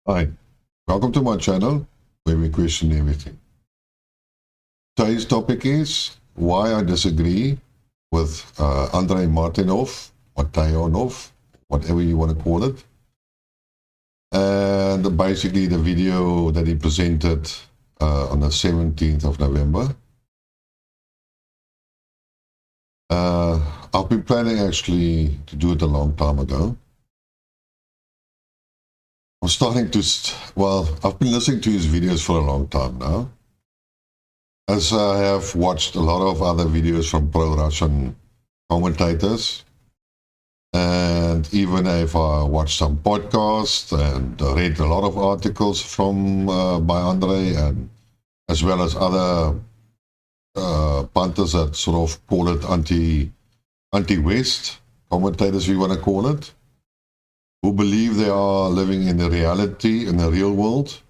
Hi, welcome to my channel where we question everything. Today's topic is why I disagree with Andrei Martyanov or Martyanov, whatever you want to call it. And basically the video that he presented on the 17th of November. I've been planning actually to do it a long time ago. I'm starting to, I've been listening to his videos for a long time now, as I have watched a lot of other videos from pro-Russian commentators, and even if I watched some podcasts and read a lot of articles from by Andrei, and as well as other punters that sort of call it anti-West commentators, if you want to call it, who believe they are living in the reality, in the real world,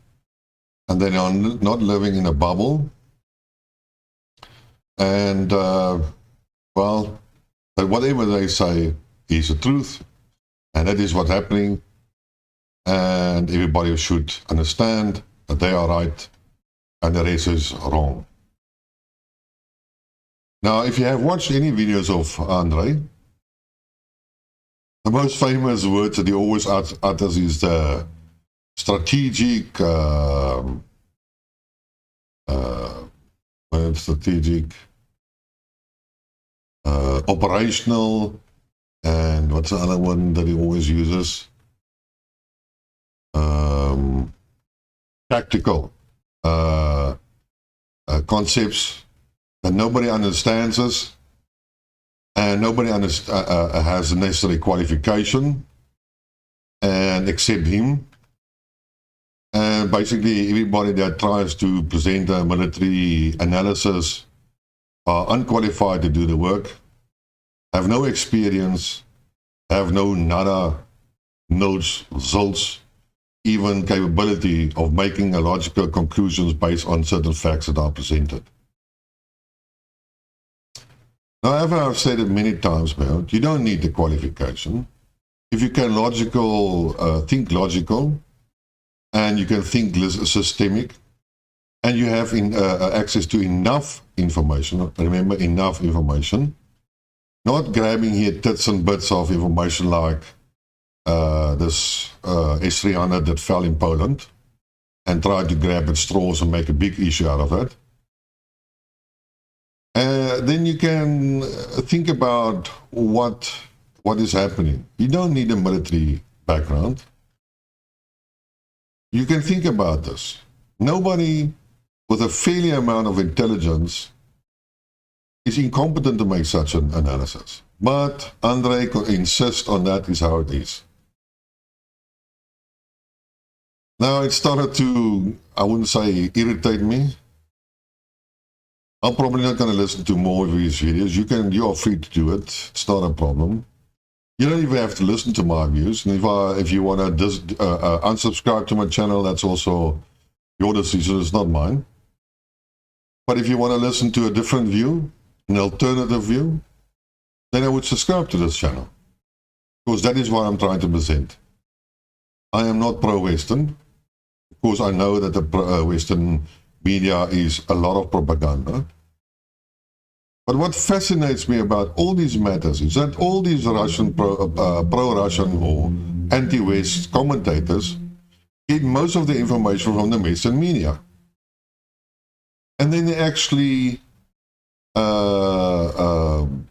and they are not living in a bubble. And, well, whatever they say is the truth, and that is what's happening, and everybody should understand that they are right and the rest is wrong. Now, if you have watched any videos of Andrei, the most famous words that he always utters is the strategic, operational, and what's the other one that he always uses? Tactical concepts that nobody understands us. And nobody has the necessary qualification, and except him. And basically, everybody that tries to present a military analysis are unqualified to do the work, have no experience, have no nada, notes, results, even capability of making a logical conclusions based on certain facts that are presented. However, I've said it many times now, you don't need the qualification. If you can think logical, and you can think systemic, and you have access to enough information, remember, enough information, not grabbing here tits and bits of information like this S-300 that fell in Poland, and try to grab at straws and make a big issue out of it. Then you can think about what is happening. You don't need a military background. You can think about this. Nobody with a fairly amount of intelligence is incompetent to make such an analysis. But Andrei insists on that is how it is. Now it started to, I wouldn't say irritate me. I'm probably not going to listen to more of his videos. You are free to do it. It's not a problem. You don't even have to listen to my views. And if you want to unsubscribe to my channel, that's also your decision. It's not mine. But if you want to listen to a different view, an alternative view, then I would subscribe to this channel, because that is what I'm trying to present. I am not pro-Western. Of course, I know that the Western media is a lot of propaganda. But what fascinates me about all these matters is that all these Russian pro-Russian or anti-West commentators get most of the information from the Western media. And then they actually blame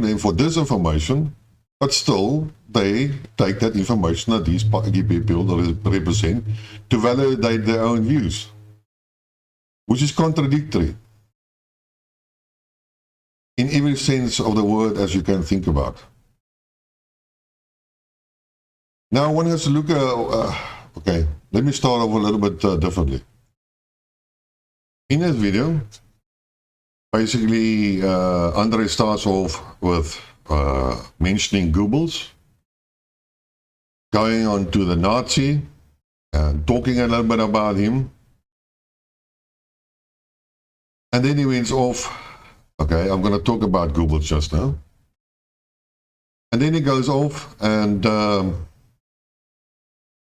them for disinformation, but still they take that information that these people represent to validate their own views, which is contradictory in every sense of the word as you can think about. Now one has to look at, okay, let me start off a little bit differently. In this video, basically Andrei starts off with mentioning Goebbels, going on to the Nazi, and talking a little bit about him. And then he went off, okay, I'm going to talk about Goebbels just now. And then he goes off and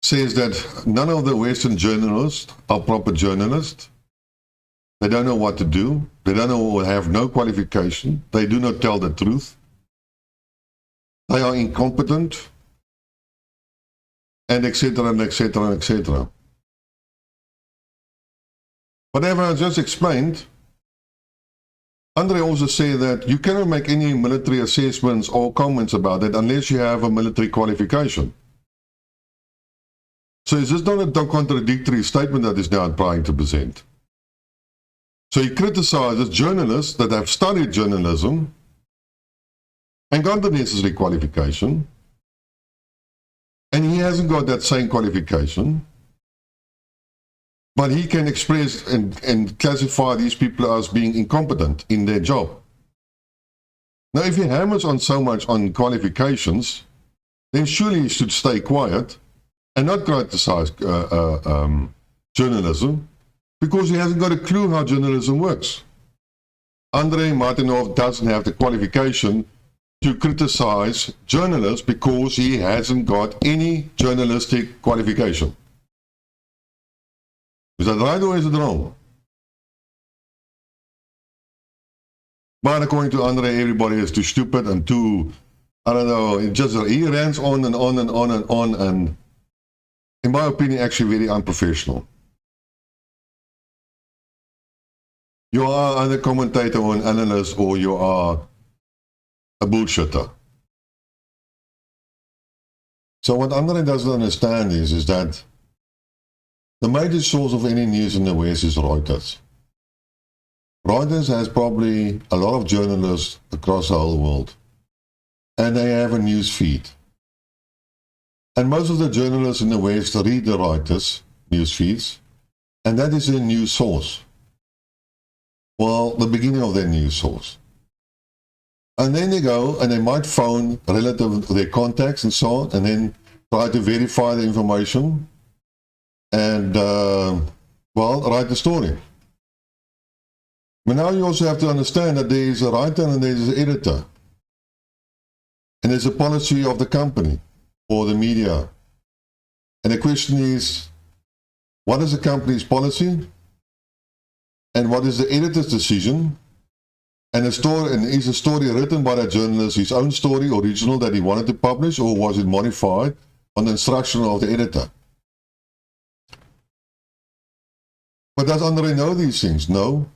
says that none of the Western journalists are proper journalists. They don't know what to do. They don't know, have no qualification. They do not tell the truth. They are incompetent, and etc. and etc. and etc. Whatever I just explained, Andrei also said that you cannot make any military assessments or comments about it unless you have a military qualification. So is this not a contradictory statement that is now trying to present? So he criticizes journalists that have studied journalism and got the necessary qualification, and he hasn't got that same qualification, but he can express and classify these people as being incompetent in their job. Now, if he hammers on so much on qualifications, then surely he should stay quiet and not criticize journalism, because he hasn't got a clue how journalism works. Andrei Martyanov doesn't have the qualification to criticize journalists because he hasn't got any journalistic qualification. Is that right or is it wrong? But according to Andrei, everybody is too stupid and too, I don't know, he rants on and on and on and on, and in my opinion, actually very unprofessional. You are either a commentator or an analyst, or you are a bullshitter. So what Andrei doesn't understand is that the major source of any news in the West is Reuters. Reuters has probably a lot of journalists across the whole world, and they have a news feed. And most of the journalists in the West read the Reuters news feeds, and that is their news source. Well, the beginning of their news source. And then they go and they might phone relative to their contacts and so on, and then try to verify the information and, write the story. But now you also have to understand that there is a writer and there is an editor. And there's a policy of the company or the media. And the question is, what is the company's policy? And what is the editor's decision? And is the story written by that journalist his own story, original, that he wanted to publish, or was it modified on the instruction of the editor? But does Andrei know these things? No.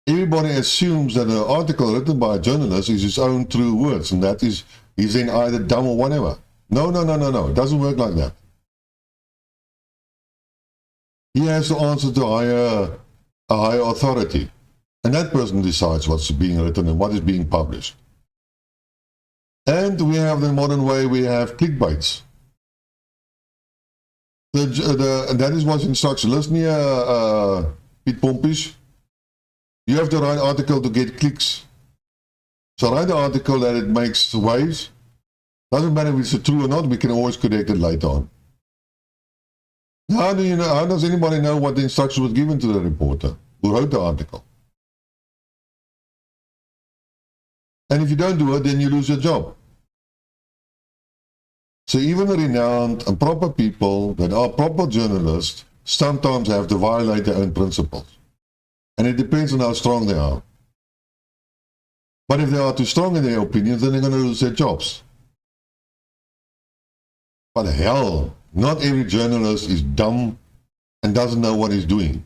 Everybody assumes that an article written by a journalist is his own true words, and that is, he's then either dumb or whatever. No. It doesn't work like that. He has to answer to a higher authority. And that person decides what's being written and what is being published. And we have the modern way, we have clickbaits. That is what's instruction. Listen here, Piet Pompies. You have to write an article to get clicks. So write an article that it makes waves. Doesn't matter if it's true or not, we can always correct it later on. How does anybody know what the instruction was given to the reporter who wrote the article? And if you don't do it, then you lose your job. So even the renowned and proper people that are proper journalists sometimes have to violate their own principles. And it depends on how strong they are. But if they are too strong in their opinions, then they're going to lose their jobs. But hell, not every journalist is dumb and doesn't know what he's doing.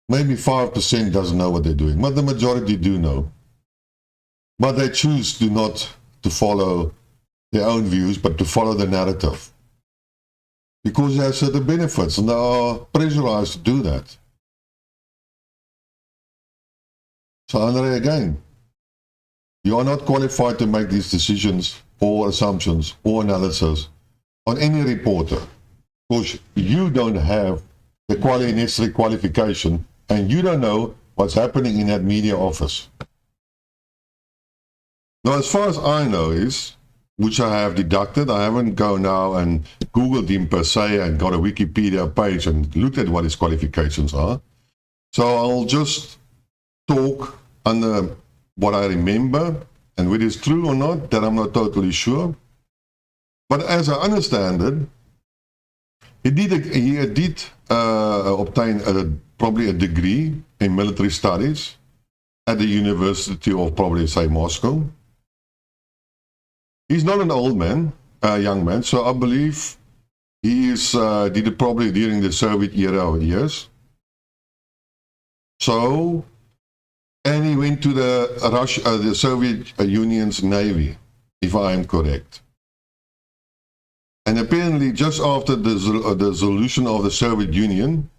Maybe 5% doesn't know what they're doing, but the majority do know. But they choose not to follow their own views, but to follow the narrative. Because they have certain benefits, and they are pressurized to do that. So Andrei, again, you are not qualified to make these decisions or assumptions or analysis on any reporter, because you don't have the necessary qualification, and you don't know what's happening in that media office. Now, as far as I know is, which I have deducted, I haven't gone now and Googled him per se and got a Wikipedia page and looked at what his qualifications are. So I'll just talk under what I remember, and whether it's true or not, that I'm not totally sure. But as I understand it, he did obtain probably a degree in military studies at the University of probably, say, Moscow. He's not an old man, a young man, so I believe he did it probably during the Soviet era years. So, and he went to the Soviet Union's Navy, if I am correct. And apparently, just after the dissolution of the Soviet Union,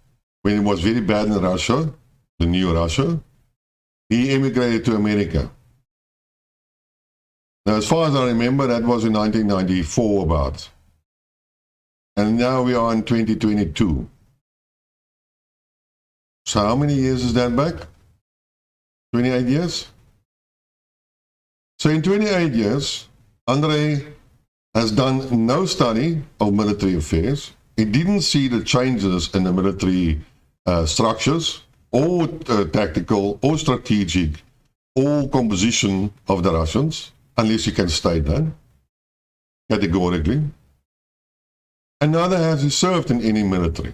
when it was very bad in Russia, the new Russia, he emigrated to America. Now, as far as I remember, that was in 1994 about. And now we are in 2022. So how many years is that back? 28 years? So in 28 years, Andrei has done no study of military affairs. He didn't see the changes in the military structures, or tactical, or strategic, or composition of the Russians, unless you can state that categorically. And neither has he served in any military.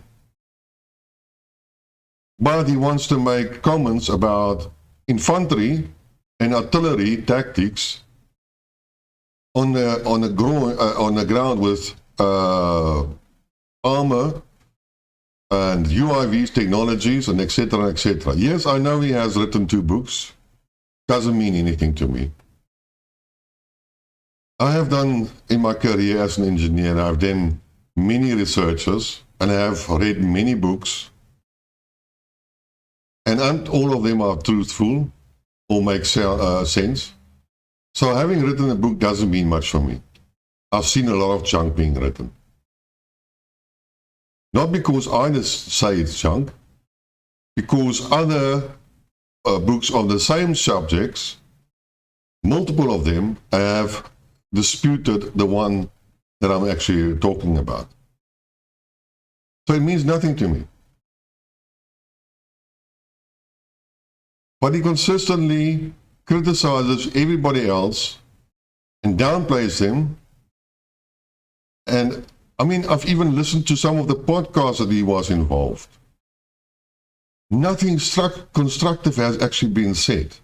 But he wants to make comments about infantry and artillery tactics on the ground with armor and UIVs technologies and etc. etc. Yes, I know he has written 2 books. Doesn't mean anything to me. I have done in my career as an engineer, I've done many researches and I have read many books, and all of them are truthful or make sense. So having written a book doesn't mean much for me. I've seen a lot of junk being written. Not because I just say it's junk, because other books on the same subjects, multiple of them, have disputed the one that I'm actually talking about. So it means nothing to me. But he consistently criticizes everybody else and downplays them. And I mean, I've even listened to some of the podcasts that he was involved. Nothing constructive has actually been said.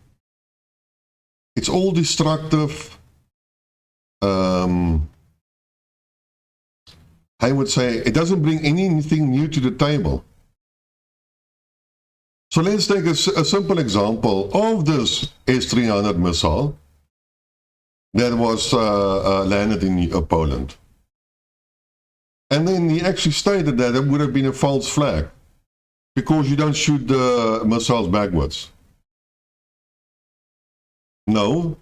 It's all destructive. I would say it doesn't bring anything new to the table. So let's take a simple example of this S-300 missile that was landed in Poland. And then he actually stated that it would have been a false flag because you don't shoot the missiles backwards. No.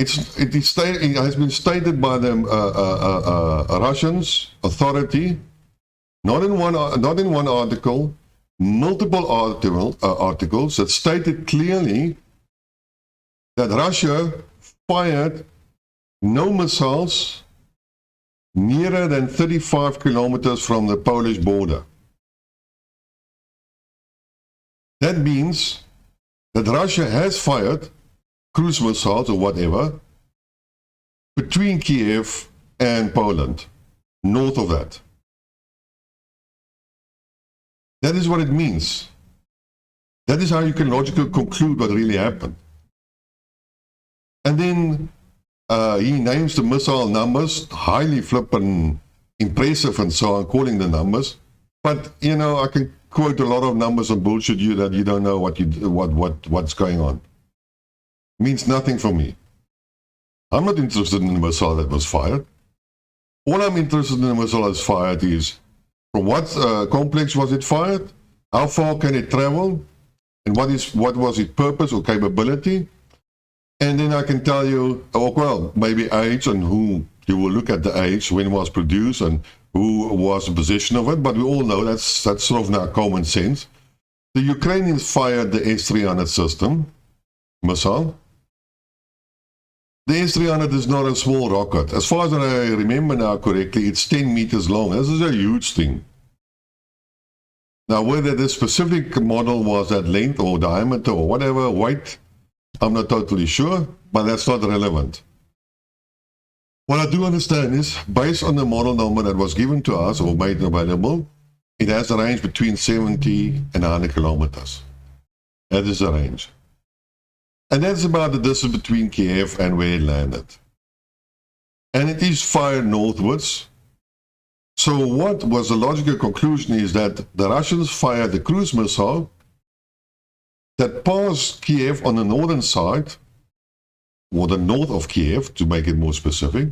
It has been stated by the Russians authority, not in one article, multiple articles that stated clearly that Russia fired no missiles nearer than 35 kilometers from the Polish border. That means that Russia has fired cruise missiles or whatever between Kiev and Poland, north of that. That is what it means. That is how you can logically conclude what really happened. And then he names the missile numbers, highly flippant, impressive and so on, calling the numbers. But, you know, I can quote a lot of numbers and bullshit you that you don't know what's going on. Means nothing for me. I'm not interested in the missile that was fired. All I'm interested in the missile that's fired is from what complex was it fired, how far can it travel, and what was its purpose or capability. And then I can tell you, oh, well, maybe age and who, you will look at the age, when it was produced and who was the position of it, but we all know that's sort of now common sense. The Ukrainians fired the S-300 system, missile. The S-300 is not a small rocket. As far as I remember now correctly, it's 10 meters long. This is a huge thing. Now, whether this specific model was at length or diameter or whatever, weight, I'm not totally sure, but that's not relevant. What I do understand is, based on the model number that was given to us or made available, it has a range between 70 and 100 kilometers. That is the range. And that's about the distance between Kiev and where it landed. And it is fired northwards. So what was the logical conclusion is that the Russians fired the cruise missile that passed Kiev on the northern side, or the north of Kiev, to make it more specific.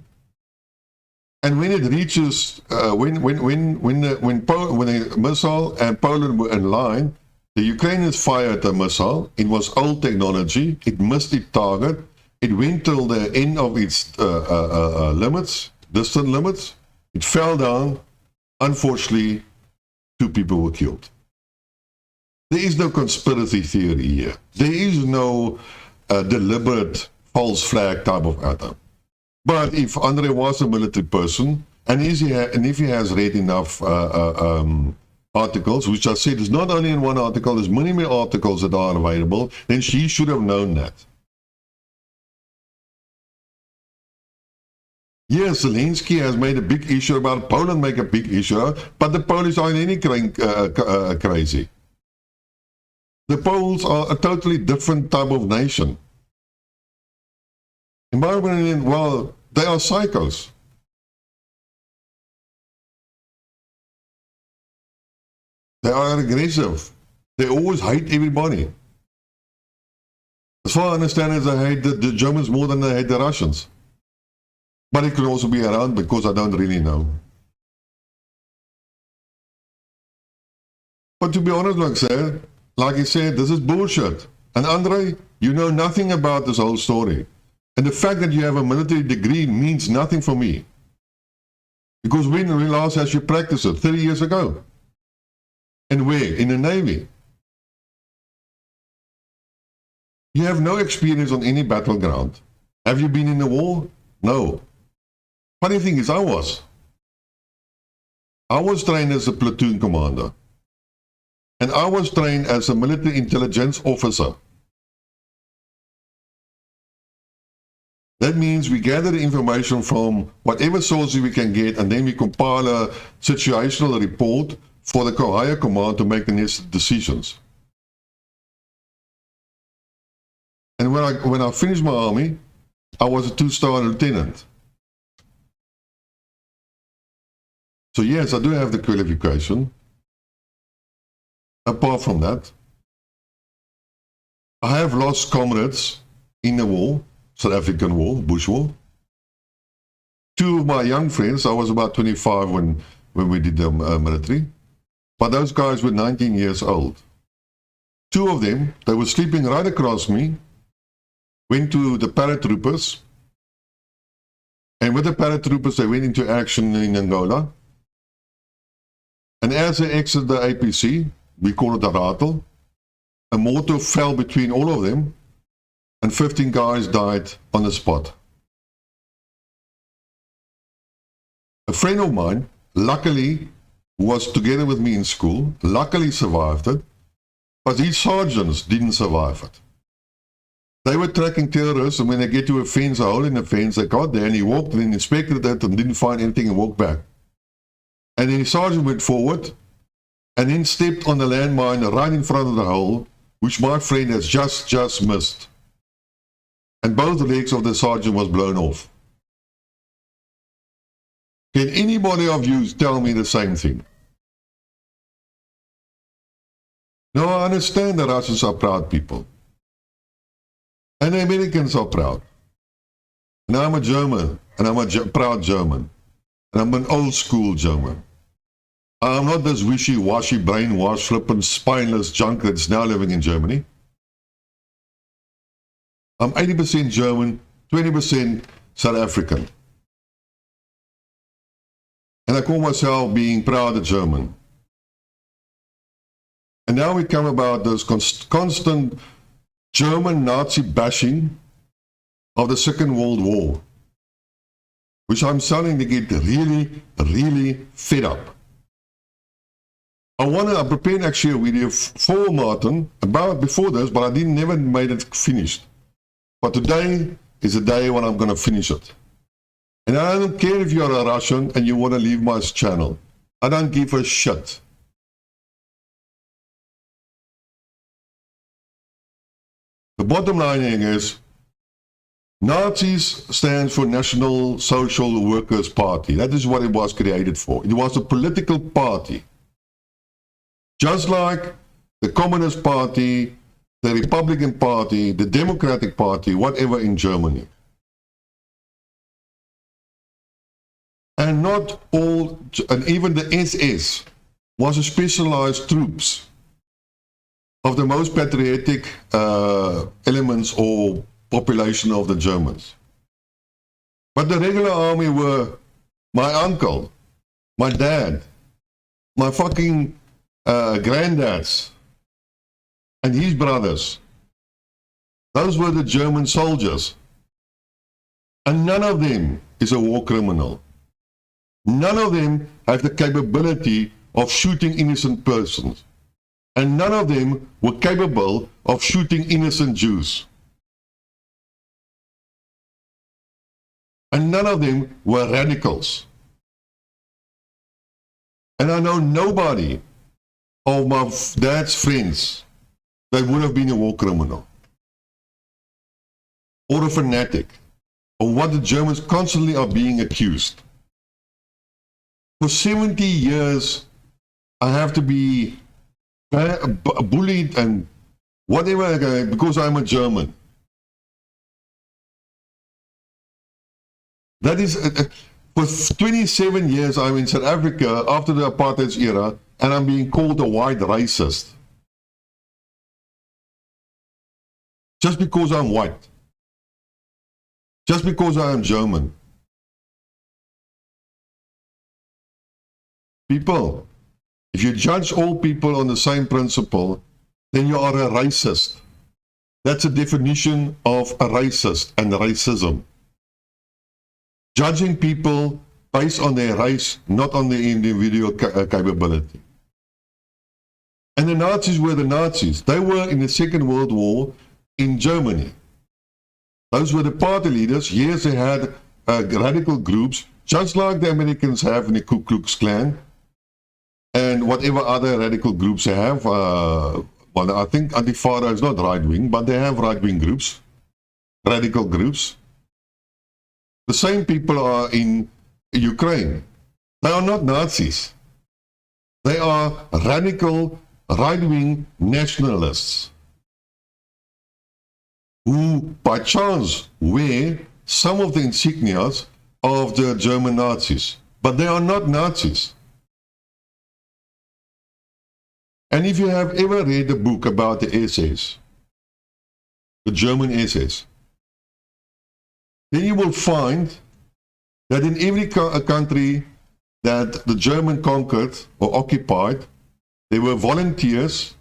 And when it reaches, when the missile and Poland were in line, the Ukrainians fired the missile. It was old technology. It missed its target. It went till the end of its limits, distant limits. It fell down. Unfortunately, 2 people were killed. There is no conspiracy theory here. There is no deliberate false flag type of attack. But if Andrei was a military person, and if he has read enough articles, which I said is not only in one article, there's many more articles that are available, then she should have known that. Yes, Zelensky has made a big issue about it. Poland make a big issue, but the Polish aren't any crazy. The Poles are a totally different type of nation. In my opinion, well, they are psychos. They are aggressive. They always hate everybody. As far as I understand it, they hate the Germans more than they hate the Russians. But it could also be around because I don't really know. But to be honest, like I said, this is bullshit. And Andrei, you know nothing about this whole story. And the fact that you have a military degree means nothing for me. Because when last has you practiced it? 30 years ago. And where? In the Navy. You have no experience on any battleground. Have you been in a war? No. Funny thing is, I was trained as a platoon commander. And I was trained as a military intelligence officer. That means we gather the information from whatever sources we can get, and then we compile a situational report for the higher command to make the necessary decisions. And when I finished my army, I was a 2-star lieutenant. So yes, I do have the qualification. Apart from that, I have lost comrades in the war, South African war, Bush war. 2 of my young friends, I was about 25 when we did the military, but those guys were 19 years old. 2 of them, they were sleeping right across me, went to the paratroopers, and with the paratroopers they went into action in Angola. And as they exited the APC, we call it a rattle, a mortar fell between all of them, and 15 guys died on the spot. A friend of mine, luckily, who was together with me in school, luckily survived it, but his sergeants didn't survive it. They were tracking terrorists, and when they get to a fence, a hole in the fence, they got there, and he walked and inspected it and didn't find anything and walked back. And then the sergeant went forward and then stepped on the landmine right in front of the hole, which my friend has just missed. And both legs of the sergeant was blown off. Can anybody of you tell me the same thing? No, I understand the Russians are proud people. And the Americans are proud. And I'm a German, and I'm a proud German. And I'm an old school German. I'm not this wishy-washy, brainwashed, flippant, spineless junk that's now living in Germany. I'm 80% German, 20% South African. And I call myself being proud German. And now we come about this constant German Nazi bashing of the Second World War, which I'm starting to get really fed up. I prepared actually a video for Martin about before this, but I never made it finished. But today is the day when I'm going to finish it. And I don't care if you're a Russian and you want to leave my channel. I don't give a shit. The bottom line is, Nazis stands for National Social Workers Party. That is what it was created for. It was a political party. Just like the Communist Party, the Republican Party, the Democratic Party, whatever in Germany. And not all, and even the SS was a specialized troops of the most patriotic elements or population of the Germans. But the regular army were my uncle, my dad, my fucking granddads, and his brothers. Those were the German soldiers. And none of them is a war criminal. None of them have the capability of shooting innocent persons. And none of them were capable of shooting innocent Jews. And none of them were radicals. And I know nobody of my dad's friends that would have been a war criminal or a fanatic, of what the Germans constantly are being accused. For 70 years, I have to be bullied and whatever because I'm a German. That is, for 27 years I'm in South Africa after the apartheid era, and I'm being called a white racist. Just because I'm white. Just because I am German. People, if you judge all people on the same principle, then you are a racist. That's a definition of a racist and racism. Judging people based on their race, not on their individual capability. And the Nazis were the Nazis. They were in the Second World War in Germany. Those were the party leaders. Yes, they had radical groups, just like the Americans have in the Ku Klux Klan, and whatever other radical groups they have. Well, I think Antifa is not right-wing, but they have right-wing groups, radical groups. The same people are in Ukraine. They are not Nazis. They are radical right-wing nationalists who, by chance, wear some of the insignias of the German Nazis. But they are not Nazis. And if you have ever read a book about the SS, the German SS, then you will find that in every country that the German conquered or occupied, there were volunteers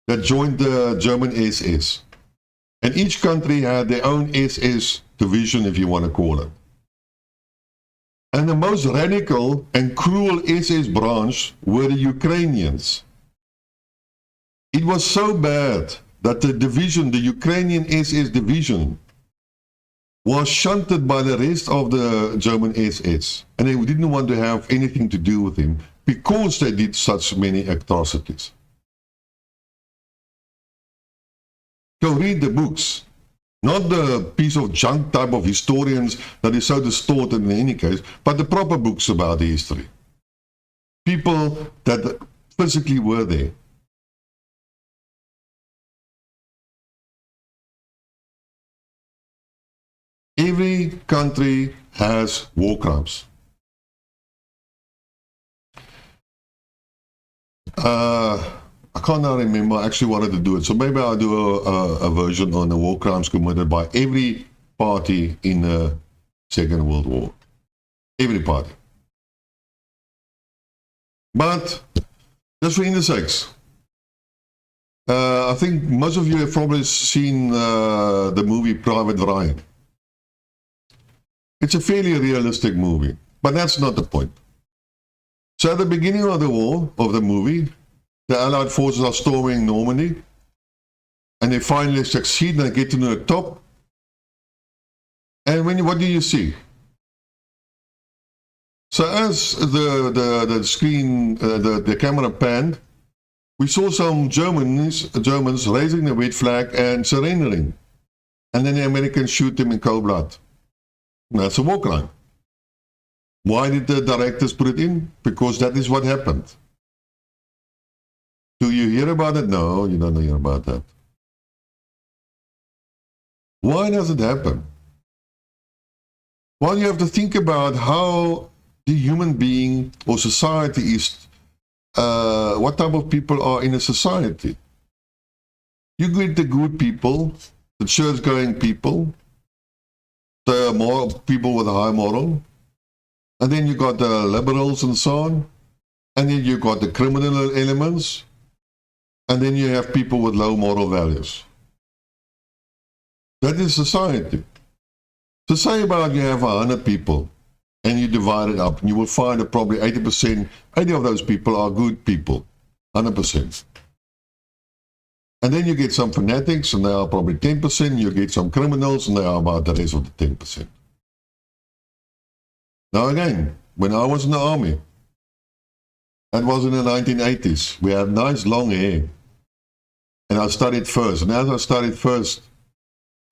that joined the German SS. And each country had their own SS division, if you want to call it. And the most radical and cruel SS branch were the Ukrainians. It was so bad that the division, the Ukrainian SS division, was shunted by the rest of the German SS. And they didn't want to have anything to do with him because they did such many atrocities. Go read the books, not the piece of junk type of historians that is so distorted in any case, but the proper books about the history. People that physically were there. Every country has war crimes. I can't now remember. I actually wanted to do it. So maybe I'll do a version on the war crimes committed by every party in the Second World War. Every party. But, just for index sakes, I think most of you have probably seen the movie Private Ryan. It's a fairly realistic movie, but that's not the point. So at the beginning of the war, of the movie, the Allied forces are storming Normandy, and they finally succeed and they get to the top, And what do you see? So as the screen, the camera panned, we saw some Germans raising the red flag and surrendering. And then the Americans shoot them in cold blood. That's a war crime. Why did the directors put it in? Because that is what happened. Do you hear about it? No, you don't hear about that. Why does it happen? Well, you have to think about how the human being or society is, what type of people are in a society. You get the good people, the church-going people, the more people with a high moral, and then you got the liberals and so on, and then you got the criminal elements, and then you have people with low moral values. That is society. So say about you have 100 people, and you divide it up, and you will find that probably 80 of those people are good people, 100%. And then you get some fanatics, and they are probably 10%, you get some criminals, and they are about the rest of the 10%. Now again, when I was in the army, that was in the 1980s, we had nice long hair, and I studied first, and as I studied first,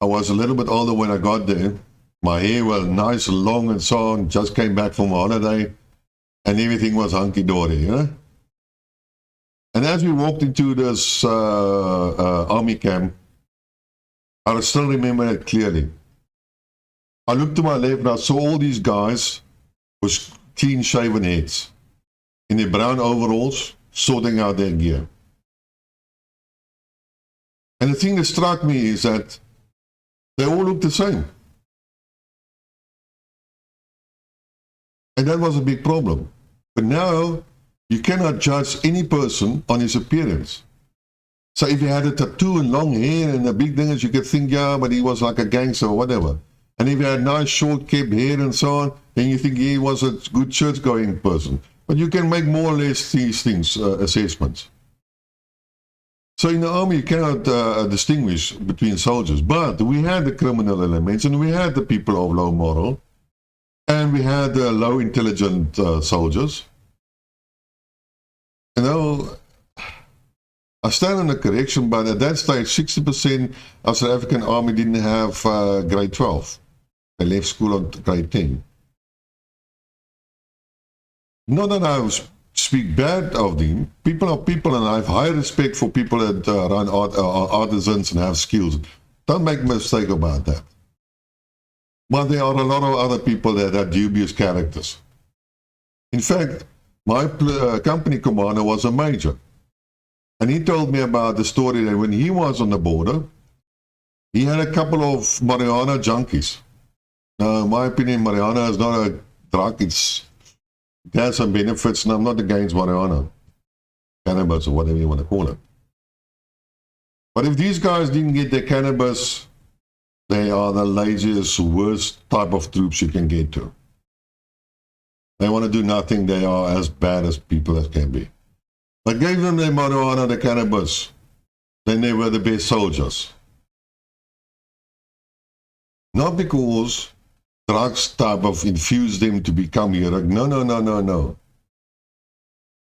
I was a little bit older when I got there. My hair was nice and long and so on, just came back from a holiday, and everything was hunky-dory, you know? And as we walked into this army camp, I still remember it clearly. I looked to my left and I saw all these guys with clean-shaven heads, in their brown overalls, sorting out their gear. And the thing that struck me is that they all looked the same. And that was a big problem. But now, you cannot judge any person on his appearance. So if he had a tattoo and long hair and the big thing is, you could think, yeah, but he was like a gangster or whatever. And if he had nice short kept hair and so on, then you think he was a good church-going person. But you can make more or less these things, assessments. So in the army, you cannot distinguish between soldiers. But we had the criminal elements, and we had the people of low moral, and we had low intelligent soldiers. You know, I stand on the correction, but at that stage, 60% of South African army didn't have grade 12. They left school on grade 10. Not that I speak bad of them. People are people, and I have high respect for people that run artisans and have skills. Don't make a mistake about that. But there are a lot of other people that are dubious characters. In fact, my company commander was a major. And he told me about the story that when he was on the border, he had a couple of marijuana junkies. Now, in my opinion, marijuana is not a drug. It has some benefits, and I'm not against marijuana, cannabis, or whatever you want to call it. But if these guys didn't get their cannabis, they are the laziest, worst type of troops you can get to. They want to do nothing. They are as bad as people as can be. But gave them their marijuana, the cannabis, then they were the best soldiers. Not because drugs type of infused them to become heroic. No.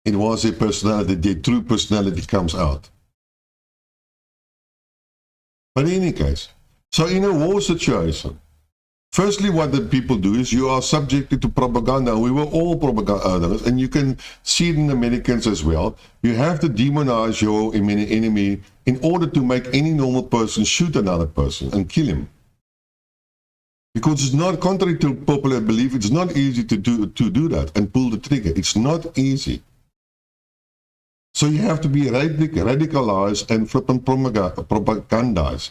It was their personality. Their true personality comes out. But in any case, so in a war situation, firstly, what the people do is you are subjected to propaganda. We were all propagandists, and you can see it in the Americans as well. You have to demonize your enemy in order to make any normal person shoot another person and kill him. Because it's not, contrary to popular belief, it's not easy to do that and pull the trigger. It's not easy. So you have to be radicalized and flipping propagandized.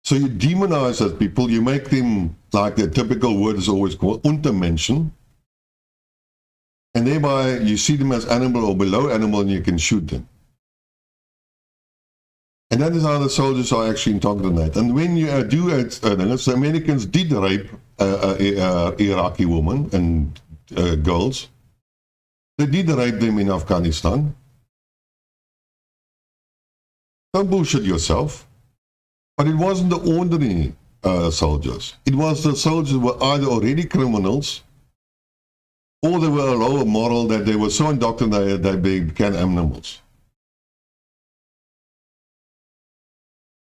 So you demonize those people, you make them, like the typical word is always called, untermenschen, and thereby you see them as animal or below animal and you can shoot them. And that is how the soldiers are actually indoctrinated. And when you do it, the Americans did rape Iraqi women and girls. They did rape them in Afghanistan. Don't bullshit yourself. But it wasn't the ordinary soldiers. It was the soldiers who were either already criminals or they were lower moral that they were so indoctrinated that they became animals.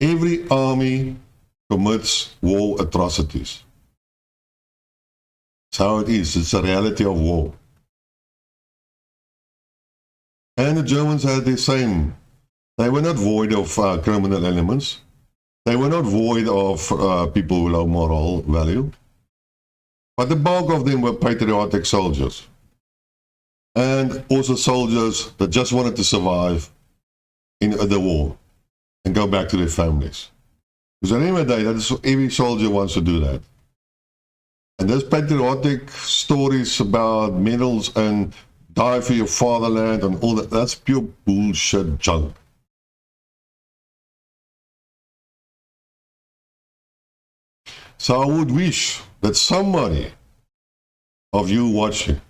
Every army commits war atrocities. That's how it is. It's the reality of war. And the Germans had the same. They were not void of criminal elements. They were not void of people with low moral value. But the bulk of them were patriotic soldiers. And also soldiers that just wanted to survive in the war and go back to their families. Because at the end of the day, every soldier wants to do that. And those patriotic stories about medals and die for your fatherland and all that, that's pure bullshit junk. So I would wish that somebody of you watching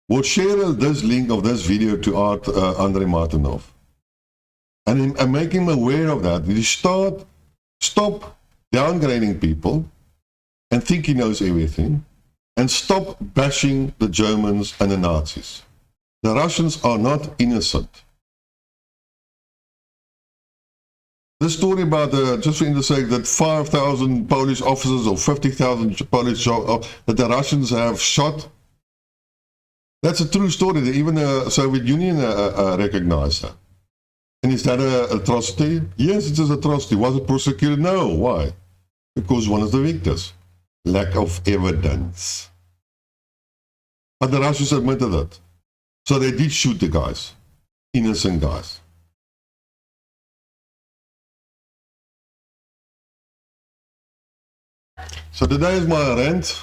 would share this link of this video to Andrei Martyanov and make him aware of that. You stop downgrading people and think he knows everything, and stop bashing the Germans and the Nazis. The Russians are not innocent. The story about, just for the sake that 5,000 Polish officers or 50,000 Polish that the Russians have shot, that's a true story. Even the Soviet Union recognized that. And is that an atrocity? Yes, it is an atrocity. Was it prosecuted? No. Why? Because one of the victims. Lack of evidence. But the Russians admitted it. So they did shoot the guys. Innocent guys. So today is my rant.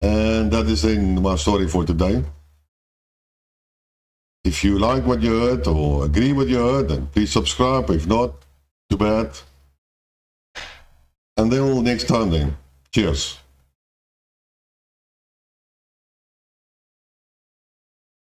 And that is my story for today. If you like what you heard or agree with what you heard, then please subscribe. If not, too bad. And then next time then. Cheers.